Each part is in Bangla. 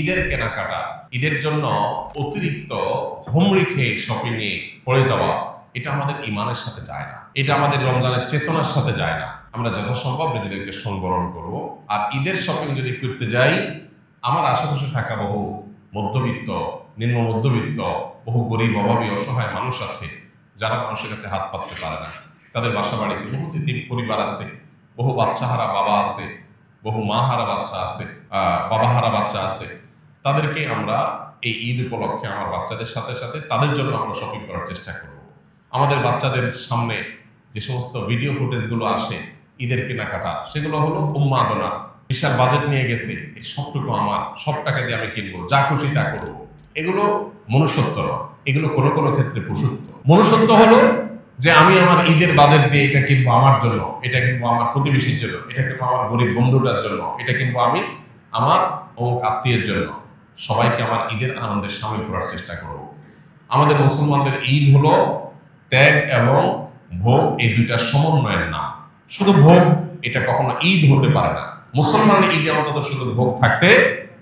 ঈদের কেনাকাটা, ঈদের জন্য অতিরিক্ত হুমড়ি খেয়ে শপিং এ পড়ে যাওয়া, এটা আমাদের ঈমানের সাথে যায় না, এটা আমাদের রমজানের চেতনার সাথে যায় না। আমরা যথাসম্ভব নিজেদেরকে সংবরণ করব। আর ঈদের শপিং যদি করতে যাই, আমার আশেপাশে থাকা বহু মধ্যবিত্ত, নিম্ন মধ্যবিত্ত, বহু গরিব, অভাবী, অসহায় মানুষ আছে যারা মানুষের কাছে হাত পাততে পারে না। তাদের বাসা বাড়িতে বহু তিতির পরিবার আছে, বহু বাচ্চাহারা বাবা আছে, বহু মা হারা বাচ্চা আছে, বাবা হারা বাচ্চা আছে। তাদেরকে আমরা এই ঈদ উপলক্ষে আমার বাচ্চাদের সাথে সাথে তাদের জন্য আমরা শপিং করার চেষ্টা করব। আমাদের বাচ্চাদের সামনে যে সমস্ত ভিডিও ফুটেজগুলো আসে ঈদের কেনাকাটা, সেগুলো হলো উন্মাদনা। বিশাল বাজেট নিয়ে গেছে, এই সবটুকু আমার, সব টাকা দিয়ে আমি কিনবো, যা খুশি তা করবো। এগুলো মনুষ্যত্ব নয়, এগুলো কোনো কোনো ক্ষেত্রে পশুত্ব। মনুষ্যত্ব হলো যে আমি আমার ঈদের বাজেট দিয়ে এটা কিনবো আমার জন্য, এটা কিনবো আমার প্রতিবেশীর জন্য, এটা কিনবো আমার গরিব বন্ধুটার জন্য, এটা কিনবো আমি আমার অমুক আত্মীয়ের জন্য। সবাইকে আমার ঈদের আনন্দের সামিল করার চেষ্টা করব। আমাদের মুসলমানদের ঈদ হলো ত্যাগ এবং ভোগ, এই দুইটা সমন্বয়ের নাম। শুধু ভোগ এটা কখনো ঈদ হতে পারে না। মুসলমানের ঈদে অন্তত শুধু ভোগ থাকতে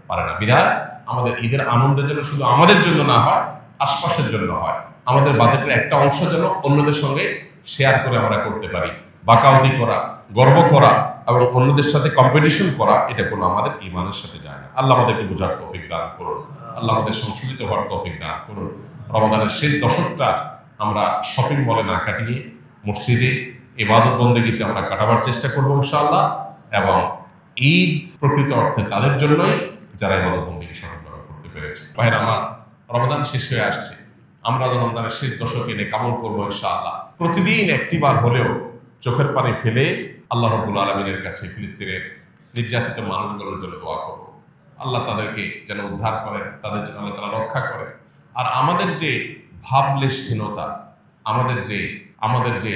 পারে না। বিরাট আমাদের ঈদের আনন্দের জন্য শুধু আমাদের জন্য না হয়, আশপাশের জন্য হয়। আমাদের বাজেটের একটা অংশ যেন অন্যদের সঙ্গে শেয়ার করে আমরা করতে পারি। বাকাউতি করা, গর্ব করা এবং অন্যদের সাথে কম্পিটিশন করা, এটা কোনো আমাদের ঈমানের সাথে যায় না। আল্লাহ আমাদেরকে বোঝার তৌফিক দান করুন, আল্লাহ আমাদের সংশোধিত হওয়ার তৌফিক দান করুন। রমাদানের শেষ দশকটা আমরা শপিং মলে না কাটিয়ে মসজিদে ইবাদত বন্দেগীতে আমরা কাটাবার চেষ্টা করবো ইনশাআল্লাহ। এবং ঈদ প্রকৃত অর্থে তাদের জন্যই যারা ইবাদত বন্দেগী সঠিকভাবে করতে পেরেছে। ভাইরা আমার, রমাদান শেষ হয়ে আসছে, আমরা রমজানের শেষ দশকে এনে কামল করবো ইনশাআল্লাহ। প্রতিদিন একটিবার হলেও চোখের পানি ফেলে আল্লাহ রাব্বুল আলামিনের কাছে ফিলিস্তিনের নির্যাতিত মানুষগুলোর জন্য দোয়া করব। আল্লাহ তাদেরকে যেন উদ্ধার করেন, তাদের জন্য আল্লাহ তাআলা রক্ষা করেন। আর আমাদের যে ভাবলেশহীনতা, আমাদের যে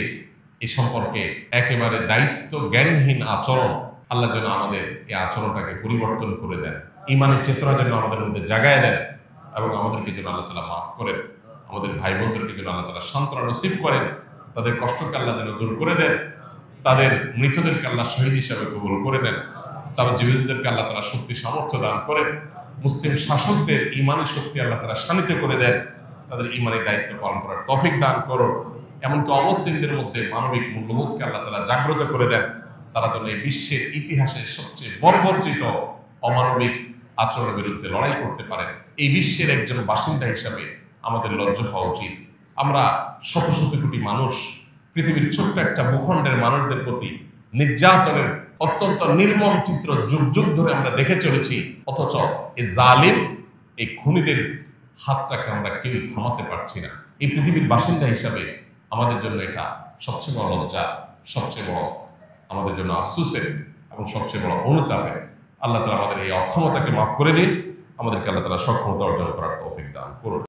এই সম্পর্কে একেবারে দায়িত্ব জ্ঞানহীন আচরণ, আল্লাহ যেন আমাদের এই আচরণটাকে পরিবর্তন করে দেন, ঈমানের চেতনা যেন আমাদের মধ্যে জাগায় দেন এবং আমাদেরকে যেন আল্লাহ তাআলা মাফ করেন। আমাদের ভাই বোনদেরকে যেন আল্লাহ তাআলা সান্ত্বনা নসিব করেন, তাদের কষ্টকে আল্লাহ যেন দূর করে দেন, তাদের মৃতদেরকে আল্লাহ শহীদ হিসাবে কবুল করে নেন, তাদের জীবিতদেরকে আল্লাহ তাআলা শক্তি সামর্থ্য দান করেন, মুসলিম শাসকদের ঈমানের শক্তি আল্লাহ তাআলা শানিত করে দেন, তাদের ঈমানের দায়িত্ব পালন করার তৌফিক দান করুন। এমনকি অমুসলিমদের মধ্যে মানবিক মূল্যবোধকে আল্লাহ তাআলা জাগ্রত করে দেন, তারা যেন এই বিশ্বের ইতিহাসের সবচেয়ে বর্বরচিত অমানবিক আচরণের বিরুদ্ধে লড়াই করতে পারেন। এই বিশ্বের একজন বাসিন্দা হিসাবে আমাদের লজ্জা হওয়া উচিত। আমরা শত শত কোটি মানুষ, পৃথিবীর ছোট্ট একটা ভূখণ্ডের মানুষদের প্রতি নির্যাতনের অত্যন্ত নির্মম চিত্র যুগ যুগ ধরে আমরা দেখে চলেছি। অথচ এই জালিম, এই খুনিদের হাতটাকে আমরা কেউই থামাতে পারছি না। এই পৃথিবীর বাসিন্দা হিসাবে আমাদের জন্য এটা সবচেয়ে বড় লজ্জা, সবচেয়ে বড় আমাদের জন্য আফসোসের এবং সবচেয়ে বড় অনুতাপের। আল্লাহ তাআলা আমাদের এই অক্ষমতাকে মাফ করে দিন, আমাদেরকে আল্লাহ তাআলা সক্ষমতা অর্জন করার তৌফিক দান করুন।